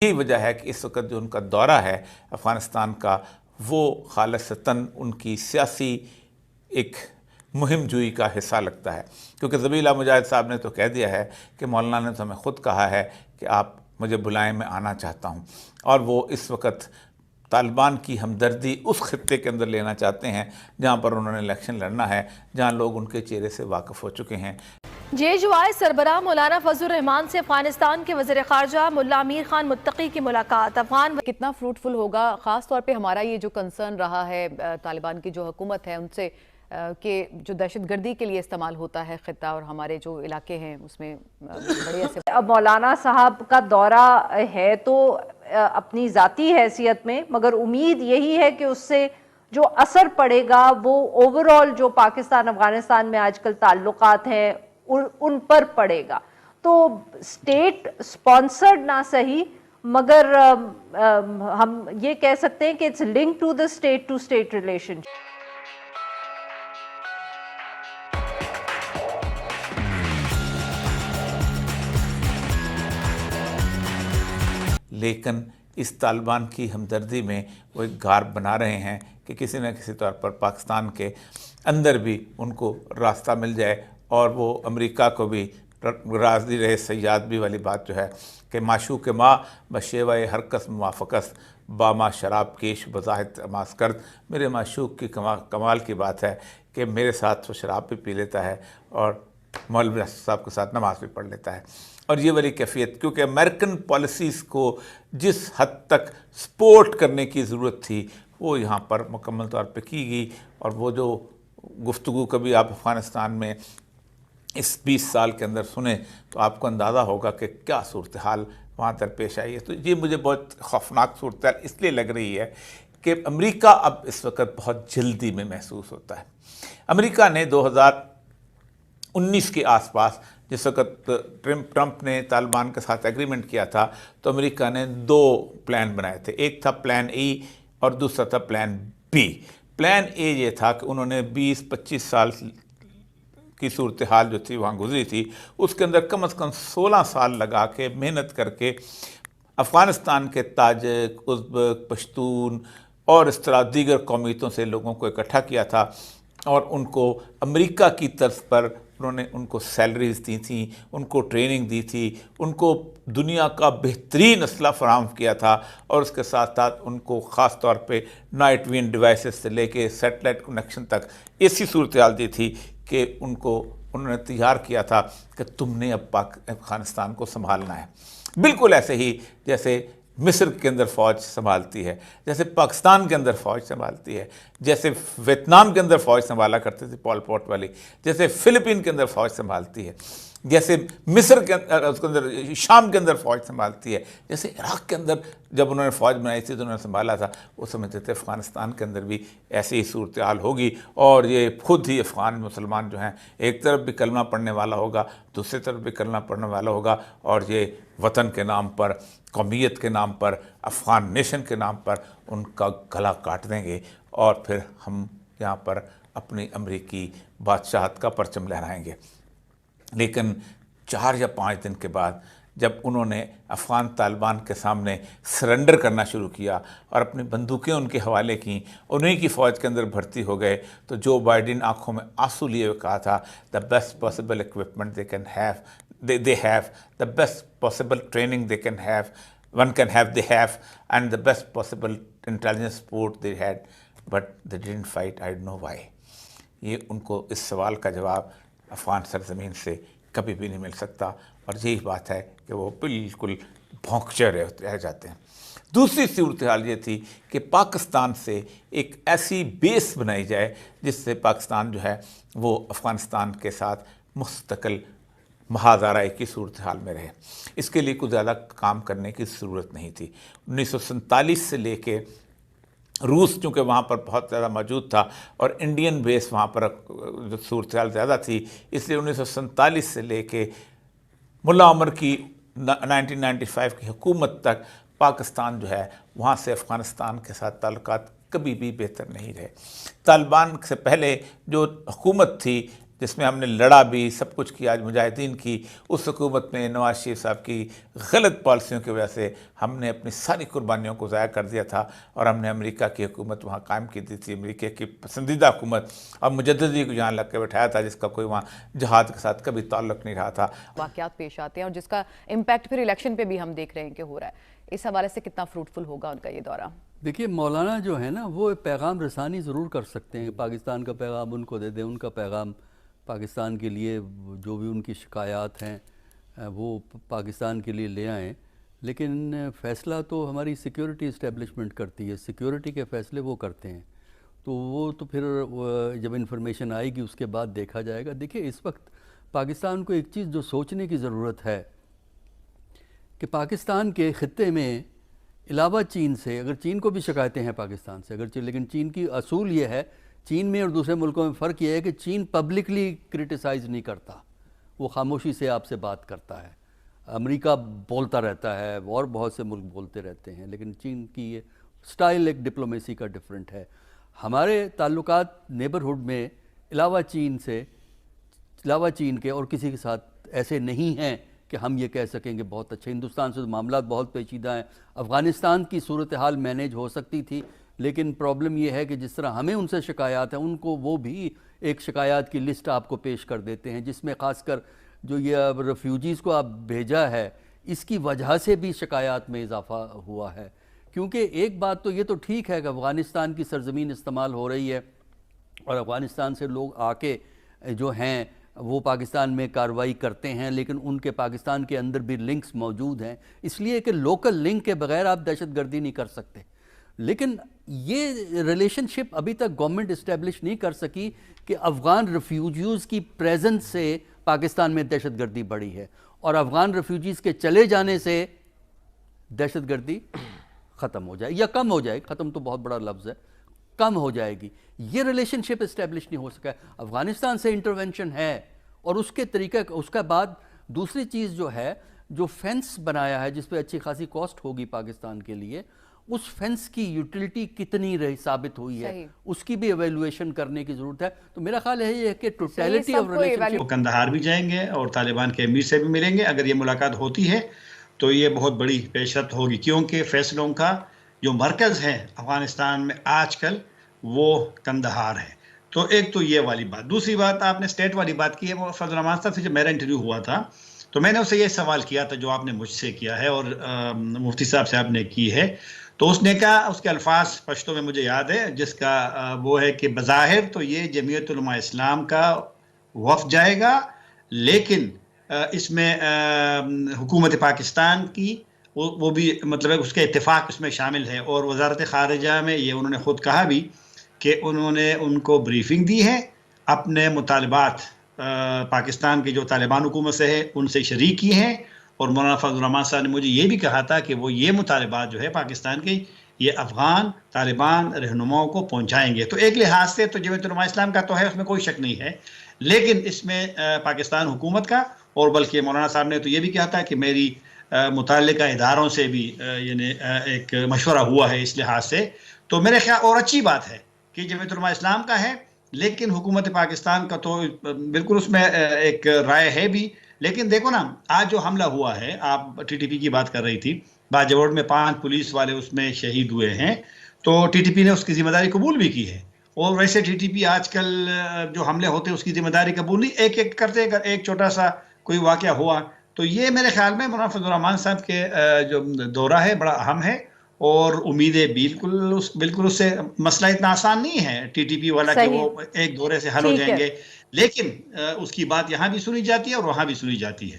یہی وجہ ہے کہ اس وقت جو ان کا دورہ ہے افغانستان کا وہ خالصتاً ان کی سیاسی ایک مہم جوئی کا حصہ لگتا ہے، کیونکہ ذبیح اللہ مجاہد صاحب نے تو کہہ دیا ہے کہ مولانا نے تو ہمیں خود کہا ہے کہ آپ مجھے بلائیں، میں آنا چاہتا ہوں، اور وہ اس وقت طالبان کی ہمدردی اس خطے کے اندر لینا چاہتے ہیں جہاں پر انہوں نے الیکشن لڑنا ہے، جہاں لوگ ان کے چہرے سے واقف ہو چکے ہیں۔ JHY سربراہ مولانا فضل الرحمان سے افغانستان کے وزیر خارجہ ملا امیر خان متقی کی ملاقات۔ افغان کتنا فروٹفل ہوگا، خاص طور پہ ہمارا یہ جو کنسرن رہا ہے طالبان کی جو حکومت ہے ان سے کہ جو دہشت گردی کے لیے استعمال ہوتا ہے خطہ اور ہمارے جو علاقے ہیں اس میں بڑے ایسے اب مولانا صاحب کا دورہ ہے تو اپنی ذاتی حیثیت میں، مگر امید یہی ہے کہ اس سے جو اثر پڑے گا وہ اوورآل جو پاکستان افغانستان میں آج کل تعلقات ہیں ان پر پڑے گا۔ تو اسٹیٹ سپانسرڈ نہ صحیح، مگر ہم یہ کہہ سکتے ہیں کہ it's link to the state to state relation. لیکن اس طالبان کی ہمدردی میں وہ ایک غار بنا رہے ہیں کہ کسی نہ کسی طور پر پاکستان کے اندر بھی ان کو راستہ مل جائے، اور وہ امریکہ کو بھی راضی رہے سیاد بھی والی بات جو ہے کہ معشوق ماں بشیوائے ہر کس موافقت باما شراب کیش بظاہر تماس کرد۔ میرے معشوق کی کمال کی بات ہے کہ میرے ساتھ وہ شراب بھی پی لیتا ہے اور مولوی صاحب کے ساتھ نماز بھی پڑھ لیتا ہے، اور یہ والی کیفیت، کیونکہ امریکن پالیسیز کو جس حد تک سپورٹ کرنے کی ضرورت تھی وہ یہاں پر مکمل طور پہ کی گئی۔ اور وہ جو گفتگو کبھی آپ افغانستان میں اس 20 سال کے اندر سنیں تو آپ کو اندازہ ہوگا کہ کیا صورتحال وہاں درپیش آئی ہے۔ تو یہ مجھے بہت خوفناک صورتحال اس لیے لگ رہی ہے کہ امریکہ اب اس وقت بہت جلدی میں محسوس ہوتا ہے۔ امریکہ نے 2019 کے آس پاس جس وقت ٹرمپ نے طالبان کے ساتھ ایگریمنٹ کیا تھا تو امریکہ نے 2 پلان بنائے تھے، ایک تھا پلان ای اور دوسرا تھا پلان بی۔ پلان اے یہ تھا کہ انہوں نے 20-25 سال کی صورتحال جو تھی وہاں گزری تھی اس کے اندر کم از کم 16 سال لگا کے محنت کر کے افغانستان کے تاجک، ازبک، پشتون اور اس طرح دیگر قومیتوں سے لوگوں کو اکٹھا کیا تھا، اور ان کو امریکہ کی طرز پر انہوں نے ان کو سیلریز دی تھیں، ان کو ٹریننگ دی تھی، ان کو دنیا کا بہترین اسلحہ فراہم کیا تھا، اور اس کے ساتھ ساتھ ان کو خاص طور پہ نائٹ وین ڈیوائسز سے لے کے سیٹلائٹ کنیکشن تک ایسی صورتحال دی تھی کہ انہوں نے تیار کیا تھا کہ تم نے اب افغانستان کو سنبھالنا ہے۔ بالکل ایسے ہی جیسے مصر کے اندر فوج سنبھالتی ہے، جیسے پاکستان کے اندر فوج سنبھالتی ہے، جیسے ویتنام کے اندر فوج سنبھالا کرتے تھے پول پوٹ والی، جیسے فلپین کے اندر فوج سنبھالتی ہے، جیسے مصر کے اندر شام کے اندر فوج سنبھالتی ہے، جیسے عراق کے اندر جب انہوں نے فوج بنائی تھی تو انہوں نے سنبھالا تھا، وہ سمجھتے تھے افغانستان کے اندر بھی ایسی ہی صورتحال ہوگی، اور یہ خود ہی افغان مسلمان جو ہیں ایک طرف بھی کلمہ پڑھنے والا ہوگا، دوسری طرف بھی کلمہ پڑھنے والا ہوگا، اور یہ وطن کے نام پر، قومیت کے نام پر، افغان نیشن کے نام پر ان کا گلا کاٹ دیں گے، اور پھر ہم یہاں پر اپنی امریکی بادشاہت کا پرچم لہرائیں گے۔ لیکن 4 یا 5 دن کے بعد جب انہوں نے افغان طالبان کے سامنے سرنڈر کرنا شروع کیا اور اپنی بندوقیں ان کے حوالے کیں، انہیں کی فوج کے اندر بھرتی ہو گئے، تو جو بائیڈن آنکھوں میں آنسو لیے ہوئے کہا تھا the best possible equipment they can have, they have, the best possible training they can have, one can have, they have, and the best possible intelligence support they had, but they didn't fight, I don't know why۔ یہ ان کو اس سوال کا جواب افغان سرزمین سے کبھی بھی نہیں مل سکتا، اور یہی بات ہے کہ وہ بالکل بھونکچے رہ جاتے ہیں۔ دوسری صورتحال یہ تھی کہ پاکستان سے ایک ایسی بیس بنائی جائے جس سے پاکستان جو ہے وہ افغانستان کے ساتھ مستقل محاذ آرائی کی صورتحال میں رہے۔ اس کے لیے کوئی زیادہ کام کرنے کی ضرورت نہیں تھی۔ 1947 سے لے کے روس چونکہ وہاں پر بہت زیادہ موجود تھا اور انڈین بیس وہاں پر صورتحال زیادہ تھی، اس لیے 1947 سے لے کے ملا عمر کی 1995 کی حکومت تک پاکستان جو ہے وہاں سے افغانستان کے ساتھ تعلقات کبھی بھی بہتر نہیں رہے۔ طالبان سے پہلے جو حکومت تھی جس میں ہم نے لڑا بھی، سب کچھ کیا، آج مجاہدین کی اس حکومت میں نواز شریف صاحب کی غلط پالیسیوں کی وجہ سے ہم نے اپنی ساری قربانیوں کو ضائع کر دیا تھا، اور ہم نے امریکہ کی حکومت وہاں قائم کی دی تھی، امریکہ کی پسندیدہ حکومت، اور مجددی کو یہاں لگ کے بٹھایا تھا جس کا کوئی وہاں جہاد کے ساتھ کبھی تعلق نہیں رہا تھا۔ واقعات پیش آتے ہیں اور جس کا امپیکٹ پھر الیکشن پہ بھی ہم دیکھ رہے ہیں کہ ہو رہا ہے، اس حوالے سے کتنا فروٹفل ہوگا ان کا یہ دورہ؟ دیکھیے مولانا جو ہے نا وہ پیغام رسانی ضرور کر سکتے ہیں، پاکستان کا پیغام ان کو دے دیں، ان کا پیغام پاکستان کے لیے جو بھی ان کی شکایات ہیں وہ پاکستان کے لیے لے آئیں، لیکن فیصلہ تو ہماری سیکیورٹی اسٹیبلشمنٹ کرتی ہے، سیکیورٹی کے فیصلے وہ کرتے ہیں، تو وہ تو پھر جب انفارمیشن آئے گی اس کے بعد دیکھا جائے گا۔ دیکھیے اس وقت پاکستان کو ایک چیز جو سوچنے کی ضرورت ہے کہ پاکستان کے خطے میں علاوہ چین سے، اگر چین کو بھی شکایتیں ہیں پاکستان سے اگرچہ، لیکن چین کی اصول یہ ہے، چین میں اور دوسرے ملکوں میں فرق یہ ہے کہ چین پبلکلی کرٹیسائز نہیں کرتا، وہ خاموشی سے آپ سے بات کرتا ہے۔ امریکہ بولتا رہتا ہے اور بہت سے ملک بولتے رہتے ہیں، لیکن چین کی یہ سٹائل ایک ڈپلومیسی کا ڈیفرنٹ ہے۔ ہمارے تعلقات نیبرہڈ میں علاوہ چین کے اور کسی کے ساتھ ایسے نہیں ہیں کہ ہم یہ کہہ سکیں کہ بہت اچھے۔ ہندوستان سے معاملات بہت پیچیدہ ہیں، افغانستان کی صورتحال مینیج ہو سکتی تھی، لیکن پرابلم یہ ہے کہ جس طرح ہمیں ان سے شکایات ہیں، ان کو وہ بھی ایک شکایات کی لسٹ آپ کو پیش کر دیتے ہیں، جس میں خاص کر جو یہ ریفیوجیز کو آپ بھیجا ہے اس کی وجہ سے بھی شکایات میں اضافہ ہوا ہے۔ کیونکہ ایک بات تو یہ تو ٹھیک ہے کہ افغانستان کی سرزمین استعمال ہو رہی ہے اور افغانستان سے لوگ آ کے جو ہیں وہ پاکستان میں کارروائی کرتے ہیں، لیکن ان کے پاکستان کے اندر بھی لنکس موجود ہیں، اس لیے کہ لوکل لنک کے بغیر آپ دہشت گردی نہیں کر سکتے۔ لیکن یہ ریلیشن شپ ابھی تک گورنمنٹ اسٹیبلش نہیں کر سکی کہ افغان ریفیوجیز کی پریزنس سے پاکستان میں دہشت گردی بڑھی ہے، اور افغان ریفیوجیز کے چلے جانے سے دہشت گردی ختم ہو جائے یا کم ہو جائے، ختم تو بہت بڑا لفظ ہے، کم ہو جائے گی۔ یہ ریلیشن شپ اسٹیبلش نہیں ہو سکا ہے۔ افغانستان سے انٹرونشن ہے، اور اس کے طریقہ، اس کے بعد دوسری چیز جو ہے، جو فینس بنایا ہے جس پہ اچھی خاصی کاسٹ ہوگی پاکستان کے لیے، اس فینس کی یوٹیلیٹی کتنی ثابت ہوئی ہے، اس کی بھی ایویلویشن کرنے کی ضرورت ہے۔ تو میرا خیال ہے یہ کہ ٹوٹیلٹی آف ریلیشن شپ، وہ قندھار بھی جائیں گے اور طالبان کے امیر سے بھی ملیں گے۔ اگر یہ ملاقات ہوتی ہے تو یہ بہت بڑی پیشرفت ہوگی، کیونکہ فیصلوں کا جو مرکز ہے افغانستان میں آج کل وہ قندھار ہے۔ تو ایک تو یہ والی بات۔ دوسری بات آپ نے اسٹیٹ والی بات کی ہے، وہ فضل الرحمان صاحب سے جب میرا انٹرویو ہوا تھا تو میں نے اسے یہ سوال کیا تھا جو آپ نے مجھ سے کیا ہے اور مفتی صاحب سے آپ نے کی ہے، تو اس نے کہا، اس کے الفاظ پشتو میں مجھے یاد ہے، جس کا وہ ہے کہ بظاہر تو یہ جمعیت علماء اسلام کا وفد جائے گا، لیکن اس میں حکومت پاکستان کی وہ بھی مطلب اس کے اتفاق اس میں شامل ہے، اور وزارت خارجہ میں یہ انہوں نے خود کہا بھی کہ انہوں نے ان کو بریفنگ دی ہے، اپنے مطالبات پاکستان کی جو طالبان حکومت سے ہے ان سے شریک کی ہیں، اور مولانا فضل الرحمان صاحب نے مجھے یہ بھی کہا تھا کہ وہ یہ مطالبات جو ہے پاکستان کے یہ افغان طالبان رہنماؤں کو پہنچائیں گے۔ تو ایک لحاظ سے تو جمعیت علماء اسلام کا تو ہے، اس میں کوئی شک نہیں ہے، لیکن اس میں پاکستان حکومت کا، اور بلکہ مولانا صاحب نے تو یہ بھی کہا تھا کہ میری متعلقہ اداروں سے بھی یعنی ایک مشورہ ہوا ہے اس لحاظ سے۔ تو میرے خیال اور اچھی بات ہے کہ جمعیت علماء اسلام کا ہے، لیکن حکومت پاکستان کا تو بالکل اس میں ایک رائے ہے بھی۔ لیکن دیکھو نا، آج جو حملہ ہوا ہے، آپ ٹی ٹی پی کی بات کر رہی تھی، باجوڑ میں 5 پولیس والے اس میں شہید ہوئے ہیں، تو ٹی ٹی پی نے اس کی ذمہ داری قبول بھی کی ہے، اور ویسے ٹی ٹی پی آج کل جو حملے ہوتے ہیں اس کی ذمہ داری قبول نہیں، ایک ایک کرتے ایک چھوٹا سا کوئی واقعہ ہوا۔ تو یہ میرے خیال میں مولانا فضل الرحمان صاحب کے جو دورہ ہے بڑا اہم ہے، اور امیدیں بالکل اس سے مسئلہ اتنا آسان نہیں ہے ٹی ٹی پی والا کہ وہ ایک دورے سے حل ہو جائیں گے، لیکن اس کی بات یہاں بھی سنی جاتی ہے اور وہاں بھی سنی جاتی ہے۔